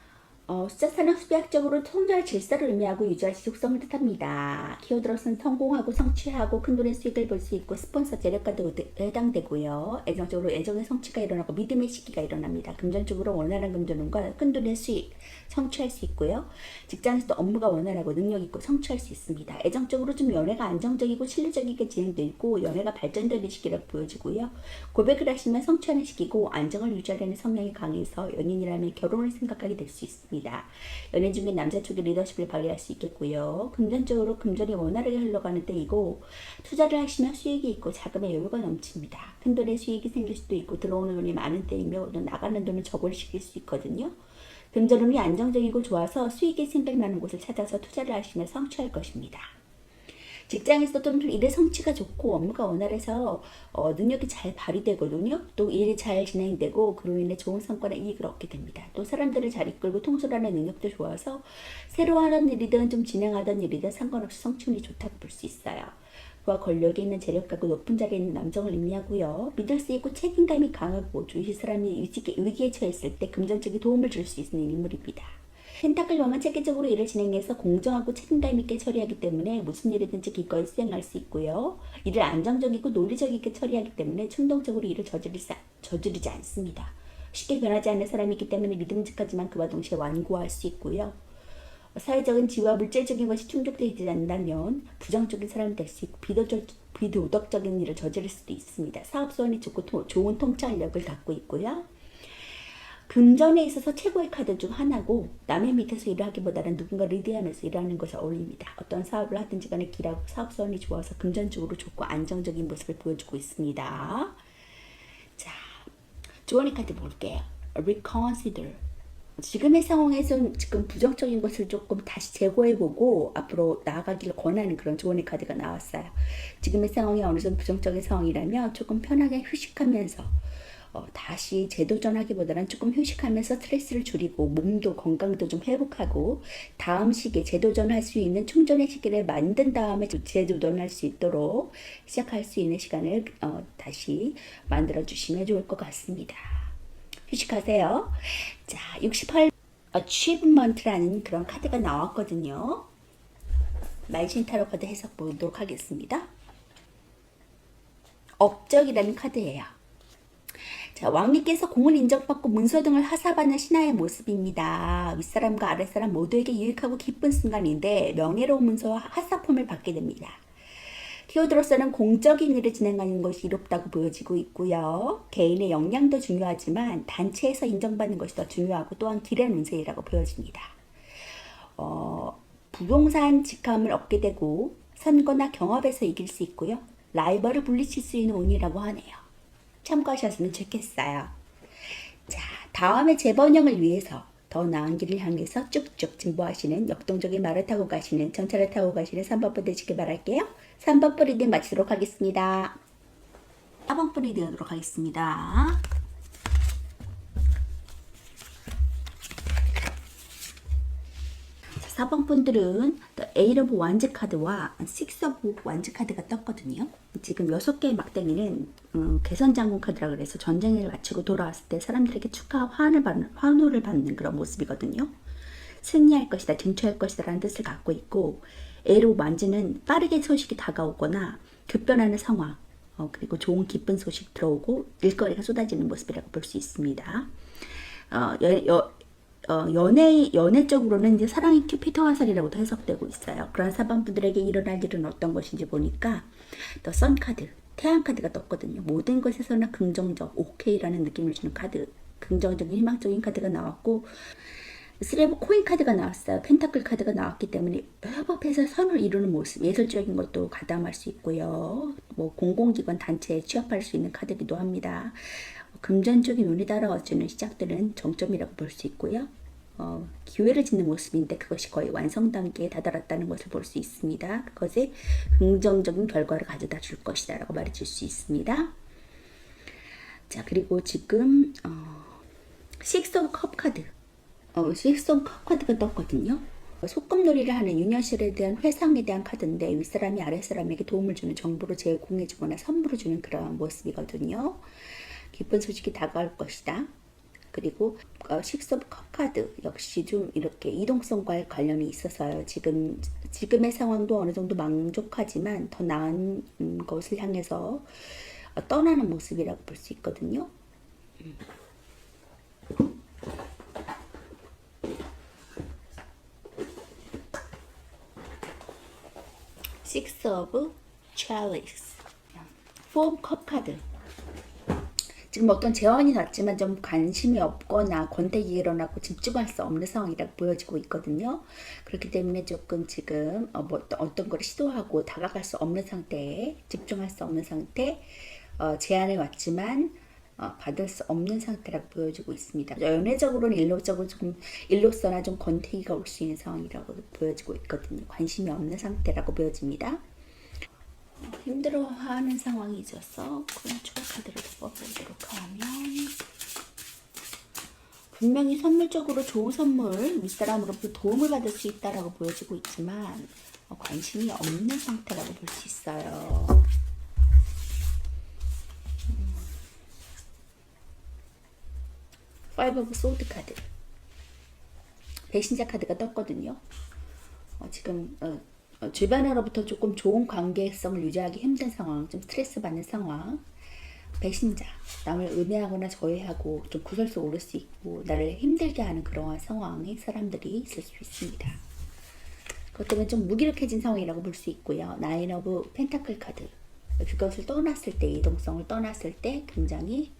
숫자사는 수비학적으로 통잘 질서를 의미하고 유지할 지속성을 뜻합니다. 키워드로서는 성공하고 성취하고 큰돈의 수익을 볼 수 있고 스폰서 재력과도 해당되고요. 애정적으로 애정의 성취가 일어나고 믿음의 시기가 일어납니다. 금전적으로 원활한 금전운과 큰돈의 수익 성취할 수 있고요. 직장에서도 업무가 원활하고 능력 있고 성취할 수 있습니다. 애정적으로 좀 연애가 안정적이고 신뢰적이게 진행되고 연애가 발전되는 시기라고 보여지고요. 고백을 하시면 성취하는 시기고, 안정을 유지하려는 성향이 강해서 연인이라면 결혼을 생각하게 될 수 있습니다. 연애 중에 남자 쪽의 리더십을 발휘할 수 있겠고요. 금전적으로 금전이 원활하게 흘러가는 때이고, 투자를 하시면 수익이 있고 자금의 여유가 넘칩니다. 큰돈의 수익이 생길 수도 있고 들어오는 돈이 많은 때이며 또 나가는 돈은 적을시킬 수 있거든요. 금전운이 안정적이고 좋아서 수익이 생길 만한 곳을 찾아서 투자를 하시면 성취할 것입니다. 직장에서도 일의 성취가 좋고 업무가 원활해서 능력이 잘 발휘되거든요. 또 일이 잘 진행되고 그로 인해 좋은 성과나 이익을 얻게 됩니다. 또 사람들을 잘 이끌고 통솔하는 능력도 좋아서 새로 하던 일이든 좀 진행하던 일이든 상관없이 성취운이 좋다고 볼 수 있어요. 그와 권력이 있는 재력가고 높은 자리에 있는 남성을 의미하고요. 믿을 수 있고 책임감이 강하고 주위 사람이 위기에 처했을 때 금전적인 도움을 줄 수 있는 인물입니다. 펜타클 왕은 체계적으로 일을 진행해서 공정하고 책임감 있게 처리하기 때문에 무슨 일이든지 기꺼이 수행할 수 있고요. 일을 안정적이고 논리적이게 처리하기 때문에 충동적으로 일을 저지르지 않습니다. 쉽게 변하지 않는 사람이기 때문에 믿음직하지만 그와 동시에 완고할 수 있고요. 사회적인 지위와 물질적인 것이 충족되지 않는다면 부정적인 사람이 될 수 있고 비도덕적인 일을 저지를 수도 있습니다. 사업소원이 좋고 좋은 통찰력을 갖고 있고요. 금전에 있어서 최고의 카드 중 하나고, 남의 밑에서 일을 하기보다는 누군가 리드하면서 일하는 것이 어울립니다. 어떤 사업을 하든지 간에 길하고 사업성이 좋아서 금전적으로 좋고 안정적인 모습을 보여주고 있습니다. 자, 주원의 카드 볼게요. Reconsider. 지금의 상황에서 지금 부정적인 것을 조금 다시 재고해보고 앞으로 나아가기를 권하는 그런 조언의 카드가 나왔어요. 지금의 상황이 어느 정도 부정적인 상황이라면 조금 편하게 휴식하면서 다시 재도전하기보다는 조금 휴식하면서 스트레스를 줄이고 몸도 건강도 좀 회복하고 다음 시기에 재도전할 수 있는 충전의 시기를 만든 다음에 재도전할 수 있도록 시작할 수 있는 시간을 다시 만들어 주시면 좋을 것 같습니다. 휴식하세요. 자, 68 achievement라는 그런 카드가 나왔거든요. 말신 타로 카드 해석 보도록 하겠습니다. 업적이라는 카드예요. 자, 왕님께서 공을 인정받고 문서 등을 하사받는 신하의 모습입니다. 윗사람과 아랫사람 모두에게 유익하고 기쁜 순간인데 명예로운 문서와 하사품을 받게 됩니다. 키워드로서는 공적인 일을 진행하는 것이 이롭다고 보여지고 있고요. 개인의 역량도 중요하지만 단체에서 인정받는 것이 더 중요하고 또한 길한 운세이라고 보여집니다. 부동산 직함을 얻게 되고 선거나 경합에서 이길 수 있고요. 라이벌을 물리칠 수 있는 운이라고 하네요. 참고하셨으면 좋겠어요. 자, 다음에 재번영을 위해서 더 나은 길을 향해서 쭉쭉 진보하시는 역동적인 말을 타고 가시는 전차를 타고 가시는 3번분 되시길 바랄게요. 3번분 리딩 마치도록 하겠습니다. 4번분 리딩 하도록 하겠습니다. 자, 4번 분들은 Eight of Wands 카드와 Six of Wands 카드가 떴거든요. 지금 6개의 막대기는 개선장군 카드라 그래서 전쟁을 마치고 돌아왔을 때 사람들에게 축하 환호를 받는 그런 모습이거든요. 승리할 것이다, 쟁취할 것이다 라는 뜻을 갖고 있고, Eight of Wands는 빠르게 소식이 다가오거나 급변하는 상황, 그리고 좋은 기쁜 소식 들어오고 일거리가 쏟아지는 모습이라고 볼 수 있습니다. 연애 쪽으로는 이제 사랑의 큐피드 화살이라고도 해석되고 있어요. 그런 사방분들에게 일어날 일은 어떤 것인지 보니까 더 선 카드, 태양 카드가 떴거든요. 모든 것에서는 긍정적, 오케이라는 느낌을 주는 카드, 긍정적인 희망적인 카드가 나왔고, 스레브 코인 카드가 나왔어요. 펜타클 카드가 나왔기 때문에 협업해서 선을 이루는 모습, 예술적인 것도 가담할 수 있고요. 뭐 공공기관 단체에 취업할 수 있는 카드기도 합니다. 금전적인 운이 따라와주는 시작들은 정점이라고 볼 수 있고요. 기회를 짓는 모습인데 그것이 거의 완성 단계에 다다랐다는 것을 볼 수 있습니다. 그것에 긍정적인 결과를 가져다 줄 것이다 라고 말해줄 수 있습니다. 자, 그리고 지금 식스 오브 컵 카드, 식스 오브 컵 카드가 떴거든요. 소꿉놀이를 하는 유년실에 대한 회상에 대한 카드인데 윗사람이 아랫사람에게 도움을 주는, 정보를 제공해주거나 선물을 주는 그런 모습이거든요. 기쁜 소식이 다가올 것이다. 그리고 식스 오브 컵 카드 역시 좀 이렇게 이동성과 관련이 있어서요. 지금의 상황도 어느 정도 만족하지만 더 나은 것을 향해서 떠나는 모습이라고 볼 수 있거든요. 식스 오브 chalice, 포 오브 컵 카드. 지금 어떤 재원이 났지만 좀 관심이 없거나 권태기가 일어나고 집중할 수 없는 상황이라고 보여지고 있거든요. 그렇기 때문에 조금 지금 어떤 걸 시도하고 다가갈 수 없는 상태에, 집중할 수 없는 상태, 제안을 왔지만 받을 수 없는 상태라고 보여지고 있습니다. 연애적으로는 일로서나 좀 권태기가 올 수 있는 상황이라고 보여지고 있거든요. 관심이 없는 상태라고 보여집니다. 힘들어하는 상황이 있어서 그런 추가 카드를 뽑아보도록 하면, 분명히 선물적으로 좋은 선물, 윗사람으로부터 도움을 받을 수 있다라고 보여지고 있지만 관심이 없는 상태라고 볼 수 있어요. 파이브 오브 소드 카드, 배신자 카드가 떴거든요. 지금 주변으로부터 조금 좋은 관계성을 유지하기 힘든 상황, 좀 스트레스 받는 상황, 배신자, 남을 음해하거나 저해하고 좀 구설수 오를 수 있고 나를 힘들게 하는 그러한 상황에 사람들이 있을 수 있습니다. 그것 때문에 좀 무기력해진 상황이라고 볼 수 있고요. 나인 오브 펜타클 카드, 그것을 떠났을 때, 이동성을 떠났을 때 굉장히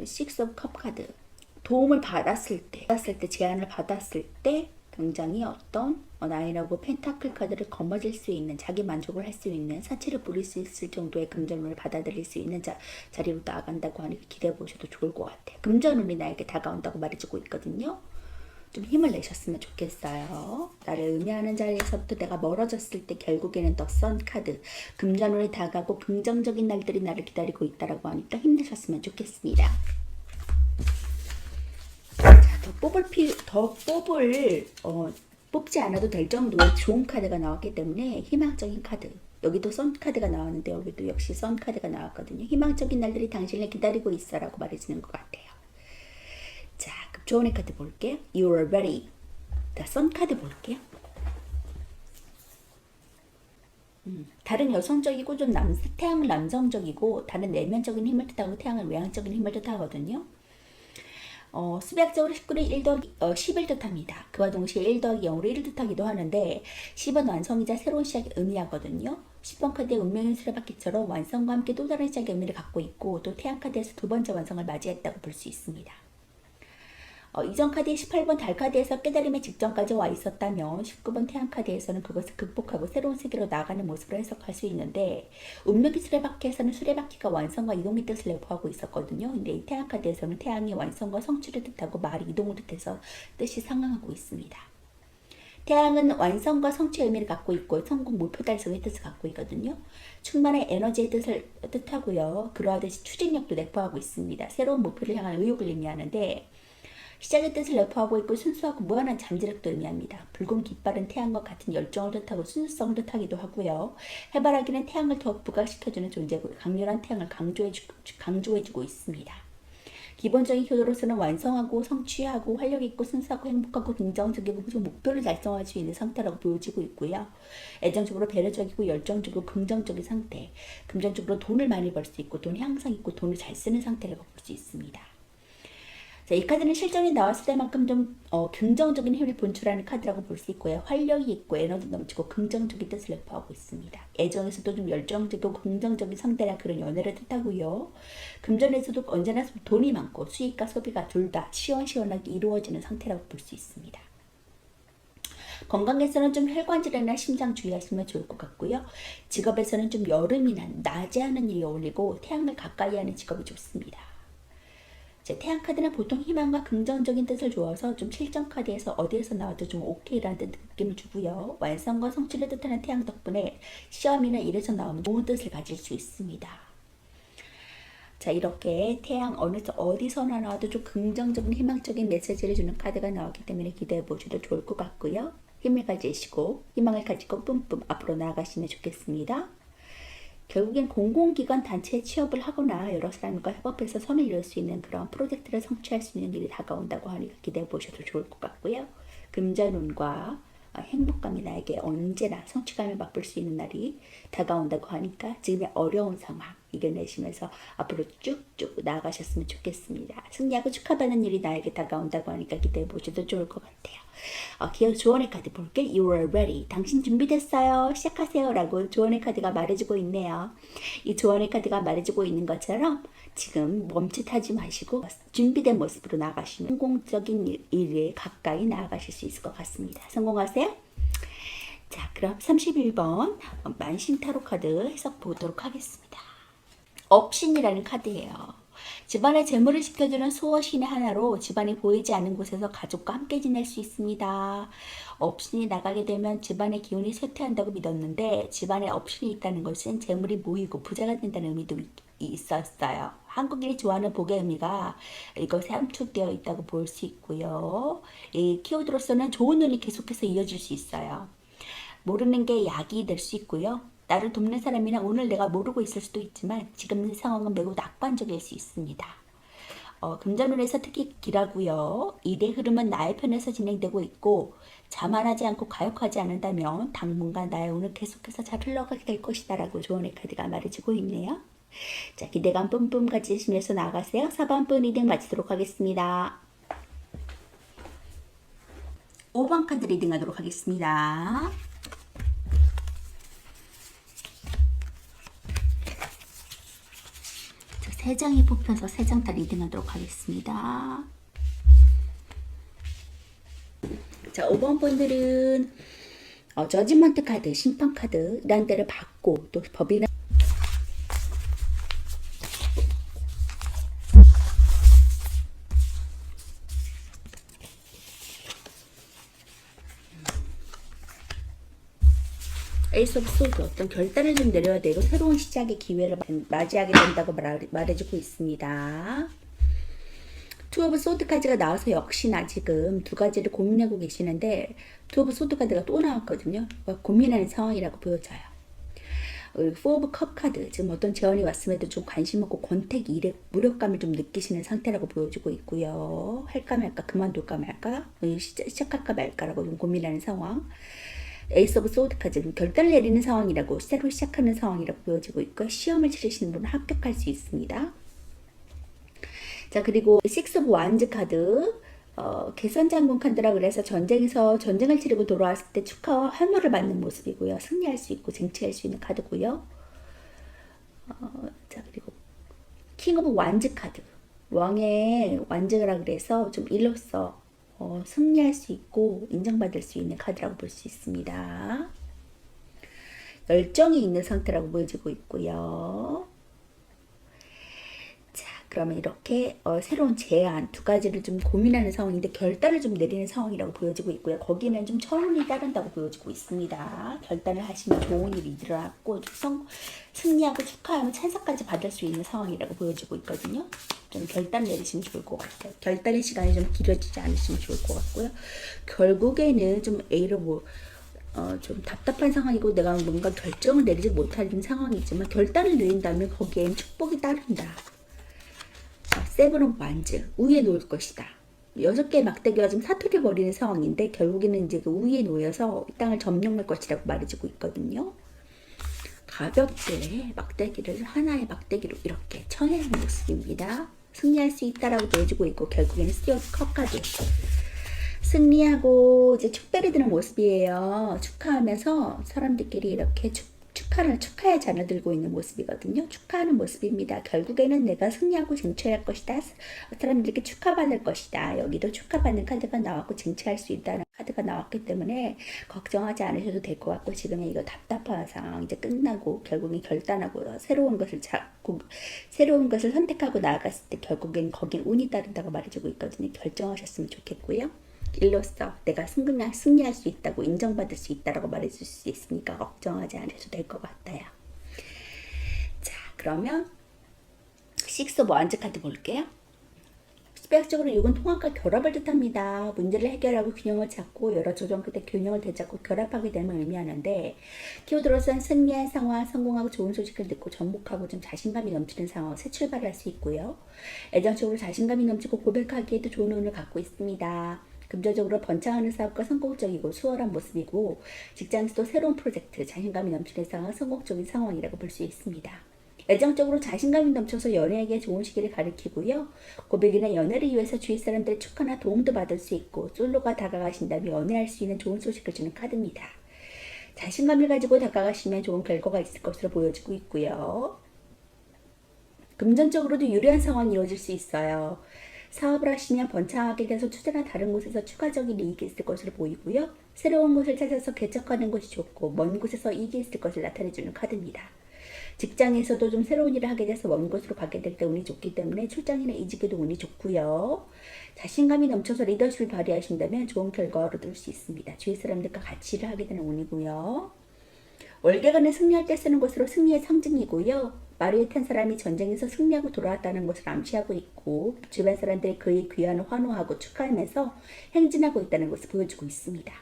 식스 오브 컵 카드, 도움을 받았을 때, 제안을 받았을 때 굉장히 어떤 나인 오브 펜타클 카드를 거머쥘 수 있는, 자기 만족을 할 수 있는, 사치를 부릴 수 있을 정도의 금전운을 받아들일 수 있는 자리로 나아간다고 하니 기대해 보셔도 좋을 것 같아요. 금전운이 나에게 다가온다고 말해주고 있거든요. 좀 힘을 내셨으면 좋겠어요. 나를 의미하는 자리에서부터 내가 멀어졌을 때 결국에는 더 선 카드, 금전운이 다가고 긍정적인 날들이 나를 기다리고 있다라고 하니까 힘내셨으면 좋겠습니다. 뽑지 않아도 될 정도의 좋은 카드가 나왔기 때문에 희망적인 카드, 여기도 선 카드가 나왔는데 여기도 역시 선 카드가 나왔거든요. 희망적인 날들이 당신을 기다리고 있어 라고 말해주는 것 같아요. 자, 급조운의 카드 볼게요. You are ready. 자, 선 카드 볼게요. 다른 여성적이고 좀 태양은 남성적이고 다른 내면적인 힘을 뜻하고 태양은 외향적인 힘을 뜻하거든요. 수백적으로 19를 1 더하기 10을 뜻합니다. 그와 동시에 1 더하기 0으로 1을 뜻하기도 하는데 10은 완성이자 새로운 시작을 의미하거든요. 10번 카드의 운명의 수레바퀴처럼 완성과 함께 또 다른 시작의 의미를 갖고 있고 또 태양 카드에서 두 번째 완성을 맞이했다고 볼 수 있습니다. 이전 카드의 18번 달 카드에서 깨달음의 직전까지 와 있었다면 19번 태양 카드에서는 그것을 극복하고 새로운 세계로 나아가는 모습으로 해석할 수 있는데, 운명의 수레바퀴에서는 수레바퀴가 완성과 이동의 뜻을 내포하고 있었거든요. 근데 이 태양 카드에서는 태양이 완성과 성취를 뜻하고 말이 이동을 뜻해서 뜻이 상응하고 있습니다. 태양은 완성과 성취의 의미를 갖고 있고 성공, 목표 달성의 뜻을 갖고 있거든요. 충만한 에너지의 뜻을 뜻하고요. 그러하듯이 추진력도 내포하고 있습니다. 새로운 목표를 향한 의욕을 의미하는데, 시작의 뜻을 내포하고 있고 순수하고 무한한 잠재력도 의미합니다. 붉은 깃발은 태양과 같은 열정을 뜻하고 순수성을 뜻하기도 하고요. 해바라기는 태양을 더욱 부각시켜주는 존재고 강렬한 태양을 강조해주고 있습니다. 기본적인 효도로서는 완성하고 성취하고 활력있고 순수하고 행복하고 긍정적이고 목표를 달성할 수 있는 상태라고 보여지고 있고요. 애정적으로 배려적이고 열정적이고 긍정적인 상태, 금전적으로 돈을 많이 벌 수 있고 돈이 항상 있고 돈을 잘 쓰는 상태라고 볼 수 있습니다. 자, 이 카드는 실전이 나왔을 때만큼 좀 긍정적인 힘을 분출하는 카드라고 볼 수 있고요. 활력이 있고 에너지 넘치고 긍정적인 뜻을 내포하고 있습니다. 애정에서도 좀 열정적이고 긍정적인 상대나 그런 연애를 뜻하고요. 금전에서도 언제나 돈이 많고 수익과 소비가 둘 다 시원시원하게 이루어지는 상태라고 볼 수 있습니다. 건강에서는 좀 혈관질환이나 심장 주의하시면 좋을 것 같고요. 직업에서는 좀 여름이나 낮에 하는 일이 어울리고 태양을 가까이 하는 직업이 좋습니다. 태양 카드는 보통 희망과 긍정적인 뜻을 주어서 좀 실전 카드에서 어디에서 나와도 좀 오케이라는 느낌을 주고요. 완성과 성취를 뜻하는 태양 덕분에 시험이나 일에서 나오면 좋은 뜻을 가질 수 있습니다. 자, 이렇게 태양 어디서나 나와도 좀 긍정적인 희망적인 메시지를 주는 카드가 나왔기 때문에 기대해 보셔도 좋을 것 같고요. 힘을 가지시고 희망을 가지고 뿜뿜 앞으로 나아가시면 좋겠습니다. 결국엔 공공기관 단체에 취업을 하거나 여러 사람과 협업해서 선을 이룰 수 있는 그런 프로젝트를 성취할 수 있는 일이 다가온다고 하니까 기대해 보셔도 좋을 것 같고요. 금전운과 행복감이 나에게 언제나 성취감을 맛볼 수 있는 날이 다가온다고 하니까 지금의 어려운 상황 이겨내시면서 앞으로 쭉쭉 나아가셨으면 좋겠습니다. 승리하고 축하받는 일이 나에게 다가온다고 하니까 기대해 보셔도 좋을 것 같아요. 기억 조언의 카드 볼게. You are ready. 당신 준비됐어요. 시작하세요. 라고 조언의 카드가 말해주고 있네요. 이 조언의 카드가 말해주고 있는 것처럼 지금 멈칫하지 마시고 준비된 모습으로 나아가시면 성공적인 일에 가까이 나아가실 수 있을 것 같습니다. 성공하세요. 자, 그럼 31번 만신타로 카드 해석 보도록 하겠습니다. 업신이라는 카드예요. 집안의 재물을 지켜주는 수호신의 하나로 집안이 보이지 않는 곳에서 가족과 함께 지낼 수 있습니다. 업신이 나가게 되면 집안의 기운이 쇠퇴한다고 믿었는데 집안에 업신이 있다는 것은 재물이 모이고 부자가 된다는 의미도 있었어요. 한국인이 좋아하는 복의 의미가 이것에 함축되어 있다고 볼 수 있고요. 이 키워드로서는 좋은 운이 계속해서 이어질 수 있어요. 모르는 게 약이 될 수 있고요. 나를 돕는 사람이나 오늘 내가 모르고 있을 수도 있지만 지금 상황은 매우 낙관적일 수 있습니다. 금전운에서 특히 길하고요. 일의 흐름은 나의 편에서 진행되고 있고 자만하지 않고 가혹하지 않는다면 당분간 나의 운은 계속해서 잘 흘러가게 될 것이다 라고 조언의 카드가 말해주고 있네요. 자, 기대감 뿜뿜 가지시면서 나가세요. 4번 분 리딩 마치도록 하겠습니다. 5번 카드 리딩 하도록 하겠습니다. 세 장이 뽑혀서 세 장 다 리딩하도록 하겠습니다. 자, 5번 분들은 저지먼트 카드, 심판 카드 이런 데를 받고 또 법이나 에이스 오브 소드 어떤 결단을 좀 내려야 되고 새로운 시작의 기회를 맞이하게 된다고 말해주고 있습니다. 투 오브 소드 카드가 나와서 역시나 지금 두 가지를 고민하고 계시는데 투 오브 소드 카드가 또 나왔거든요. 고민하는 상황이라고 보여져요. 포 오브 컵 카드 지금 어떤 제안이 왔음에도 좀 관심 없고 권태기 일에 무력감을 좀 느끼시는 상태라고 보여주고 있고요. 할까 말까 그만둘까 말까 시작할까 말까라고 좀 고민하는 상황. 에이스 오브 소드 카드는 결단을 내리는 상황이라고 새로 시작하는 상황이라고 보여지고 있고 시험을 치르시는 분은 합격할 수 있습니다. 자, 그리고 식스 오브 완즈 카드 개선장군 카드라 그래서 전쟁에서 전쟁을 치르고 돌아왔을 때 축하와 환호를 받는 모습이고요. 승리할 수 있고 쟁취할 수 있는 카드고요. 자, 그리고 킹 오브 완즈 카드 왕의 완제라 그래서 좀 일로써 승리할 수 있고 인정받을 수 있는 카드라고 볼 수 있습니다. 열정이 있는 상태라고 보여지고 있고요. 자, 그러면 이렇게 새로운 제안 두 가지를 좀 고민하는 상황인데 결단을 좀 내리는 상황이라고 보여지고 있고요. 거기는 좀 천운이 따른다고 보여지고 있습니다. 결단을 하시면 좋은 일이 일어났고 승리하고 축하하면 찬사까지 받을 수 있는 상황이라고 보여지고 있거든요. 좀 결단 내리시면 좋을 것 같아요. 결단의 시간이 좀 길어지지 않으시면 좋을 것 같고요. 결국에는 좀 A로 좀 답답한 상황이고 내가 뭔가 결정을 내리지 못하는 상황이지만 결단을 내린다면 거기엔 축복이 따른다. 세븐 오브 완즈 우위에 놓을 것이다. 6개의 막대기가 좀 사투리 벌이는 상황인데 결국에는 이제 그 우위에 놓여서 이 땅을 점령할 것이라고 말해지고 있거든요. 가볍게 막대기를 하나의 막대기로 이렇게 쳐내는 모습입니다. 승리할 수 있다라고 보여지고 있고 결국에는 스티어 컵까지 승리하고 이제 축배를 드는 모습이에요. 축하하면서 사람들끼리 이렇게 축하의 잔을 들고 있는 모습이거든요. 축하하는 모습입니다. 결국에는 내가 승리하고 쟁취할 것이다. 사람들에게 축하받을 것이다. 여기도 축하받는 카드가 나왔고 쟁취할 수 있다는 카드가 나왔기 때문에 걱정하지 않으셔도 될 것 같고 지금의 이거 답답한 상황 이제 끝나고 결국엔 결단하고 새로운 것을 선택하고 나아갔을 때 결국엔 거긴 운이 따른다고 말해주고 있거든요. 결정하셨으면 좋겠고요. 일로써 내가 승리할 수 있다고 인정받을 수 있다라고 말해줄 수 있으니까 걱정하지 않으셔도 될 것 같아요. 자, 그러면 식스 오브 완즈 카드 볼게요. 수백적으로 이건 통합과 결합을 뜻합니다. 문제를 해결하고 균형을 찾고 여러 조정 끝에 균형을 되찾고 결합하게 되면 의미하는데 키워드로서는 승리한 상황, 성공하고 좋은 소식을 듣고 전복하고 좀 자신감이 넘치는 상황, 새 출발을 할 수 있고요. 애정적으로 자신감이 넘치고 고백하기에도 좋은 운을 갖고 있습니다. 금전적으로 번창하는 사업과 성공적이고 수월한 모습이고 직장에서도 새로운 프로젝트, 자신감이 넘치는 상황, 성공적인 상황이라고 볼 수 있습니다. 애정적으로 자신감이 넘쳐서 연애에게 좋은 시기를 가리키고요. 고백이나 연애를 위해서 주위 사람들의 축하나 도움도 받을 수 있고 솔로가 다가가신다면 연애할 수 있는 좋은 소식을 주는 카드입니다. 자신감을 가지고 다가가시면 좋은 결과가 있을 것으로 보여지고 있고요. 금전적으로도 유리한 상황이 이루어질 수 있어요. 사업을 하시면 번창하게 돼서 투자나 다른 곳에서 추가적인 이익이 있을 것으로 보이고요. 새로운 곳을 찾아서 개척하는 것이 좋고 먼 곳에서 이익이 있을 것을 나타내주는 카드입니다. 직장에서도 좀 새로운 일을 하게 돼서 먼 곳으로 가게 될 때 운이 좋기 때문에 출장이나 이직에도 운이 좋고요. 자신감이 넘쳐서 리더십을 발휘하신다면 좋은 결과를 얻을 수 있습니다. 주위 사람들과 같이 일을 하게 되는 운이고요. 월계관을 승리할 때 쓰는 것으로 승리의 상징이고요. 마루에 탄 사람이 전쟁에서 승리하고 돌아왔다는 것을 암시하고 있고 주변 사람들이 그의 귀환을 환호하고 축하하면서 행진하고 있다는 것을 보여주고 있습니다.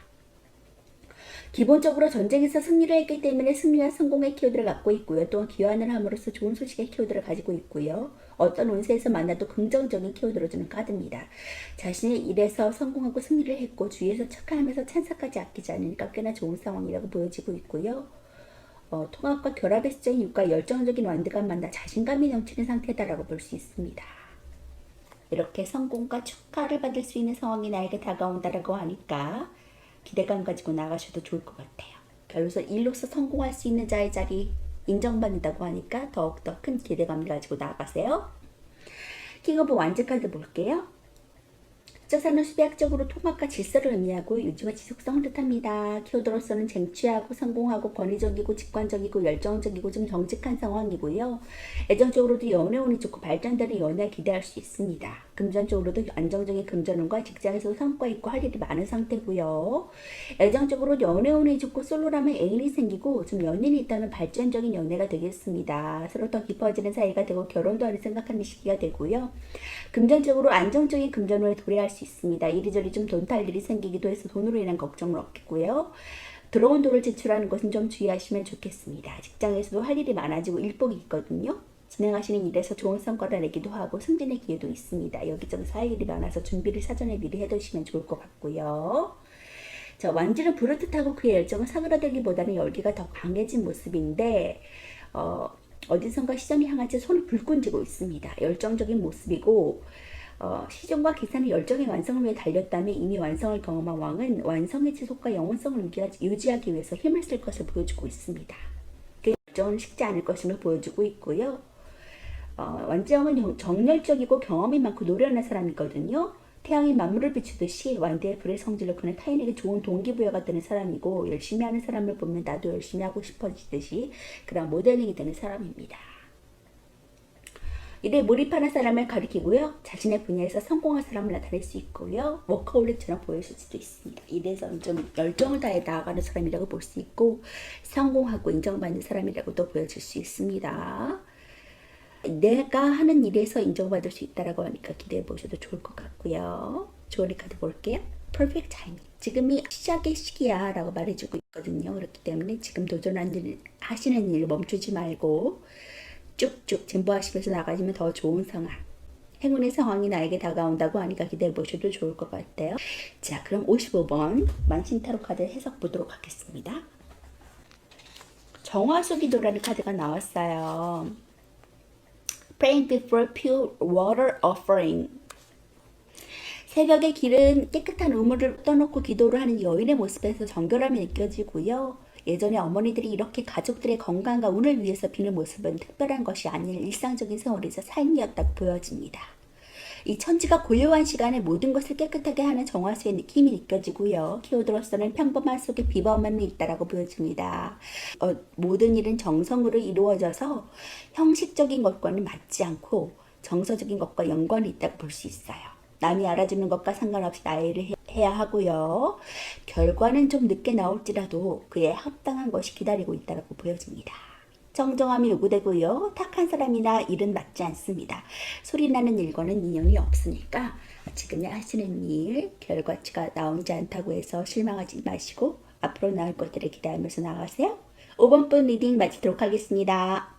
기본적으로 전쟁에서 승리를 했기 때문에 승리와 성공의 키워드를 갖고 있고요. 또한 귀환을 함으로써 좋은 소식의 키워드를 가지고 있고요. 어떤 운세에서 만나도 긍정적인 키워드로 주는 카드입니다. 자신의 일에서 성공하고 승리를 했고 주위에서 축하하면서 찬사까지 아끼지 않으니까 꽤나 좋은 상황이라고 보여지고 있고요. 통합과 결합의 수적인 육과 열정적인 완드가 만나 자신감이 넘치는 상태다라고 볼 수 있습니다. 이렇게 성공과 축하를 받을 수 있는 상황이 나에게 다가온다라고 하니까 기대감 가지고 나가셔도 좋을 것 같아요. 결로서 일로서 성공할 수 있는 자의 자리 인정받는다고 하니까 더욱더 큰 기대감을 가지고 나아가세요. 킹 오브 완즈 카드 볼게요. 숫자사는 수비학적으로 통합과 질서를 의미하고 유지와 지속성을 뜻합니다. 키워드로서는 쟁취하고 성공하고 권위적이고 직관적이고 열정적이고 좀 정직한 상황이고요. 애정적으로도 연애운이 좋고 발전되는 연애를 기대할 수 있습니다. 금전적으로도 안정적인 금전운과 직장에서 성과 있고 할 일이 많은 상태고요. 애정적으로 연애운이 좋고 솔로라면 애인이 생기고 좀 연인이 있다면 발전적인 연애가 되겠습니다. 서로 더 깊어지는 사이가 되고 결혼도 하는 생각하는 시기가 되고요. 금전적으로 안정적인 금전운에 도래할 수 있습니다. 이리저리 좀 돈 탈 일이 생기기도 해서 돈으로 인한 걱정을 없겠고요. 들어온 돈을 지출하는 것은 좀 주의하시면 좋겠습니다. 직장에서도 할 일이 많아지고 일복이 있거든요. 진행하시는 일에서 좋은 성과를 내기도 하고 승진의 기회도 있습니다. 여기저기 사회 일이 많아서 준비를 사전에 미리 해두시면 좋을 것 같고요. 자, 완주는 불을 뜻하고 그의 열정은 사그라들기보다는 열기가 더 강해진 모습인데 어디선가 시점이 향한 채 손을 불끈 쥐고 있습니다. 열정적인 모습이고 시종과 기사는 열정의 완성을 위해 달렸다면 이미 완성을 경험한 왕은 완성의 지속과 영원성을 유지하기 위해서 힘을 쓸 것을 보여주고 있습니다. 그 열정은 식지 않을 것임을 보여주고 있고요. 완지형은 정열적이고 경험이 많고 노련한 사람이거든요. 태양이 만물을 비추듯이 완대의 불의 성질로 그는 타인에게 좋은 동기부여가 되는 사람이고 열심히 하는 사람을 보면 나도 열심히 하고 싶어지듯이 그런 모델링이 되는 사람입니다. 일에 몰입하는 사람을 가리키고요. 자신의 분야에서 성공한 사람을 나타낼 수 있고요. 워커홀릭처럼 보여질 수도 있습니다. 일에서 좀 열정을 다해 나아가는 사람이라고 볼 수 있고 성공하고 인정받는 사람이라고도 보여질 수 있습니다. 내가 하는 일에서 인정받을 수 있다라고 하니까 기대해 보셔도 좋을 것 같고요. 조언의 카드 볼게요. Perfect timing. 지금이 시작의 시기야 라고 말해주고 있거든요. 그렇기 때문에 지금 하시는 일 멈추지 말고 쭉쭉 진보하시면서 나가시면 더 좋은 상황. 행운의 상황이 나에게 다가온다고 하니까 기대해 보셔도 좋을 것 같아요. 자, 그럼 55번 만신타로 카드 해석 보도록 하겠습니다. 정화수기도라는 카드가 나왔어요. Praying before pure water offering. 새벽의 길은 깨끗한 우물을 떠놓고 기도를 하는 여인의 모습에서 정결함이 느껴지고요. 예전에 어머니들이 이렇게 가족들의 건강과 운을 위해서 비는 모습은 특별한 것이 아닌 일상적인 생활에서 삶이었다고 보여집니다. 이 천지가 고요한 시간에 모든 것을 깨끗하게 하는 정화수의 느낌이 느껴지고요. 키오드로서는 평범한 속에 비범함이 있다라고 보여집니다. 모든 일은 정성으로 이루어져서 형식적인 것과는 맞지 않고 정서적인 것과 연관이 있다고 볼 수 있어요. 남이 알아주는 것과 상관없이 나의 일을 해야 하고요. 결과는 좀 늦게 나올지라도 그에 합당한 것이 기다리고 있다고 보여집니다. 정정함이 요구되고요. 탁한 사람이나 일은 맞지 않습니다. 소리나는 일과는 인연이 없으니까 지금 하시는 일 결과치가 나오지 않다고 해서 실망하지 마시고 앞으로 나올 것들을 기대하면서 나가세요. 5번 분 리딩 마치도록 하겠습니다.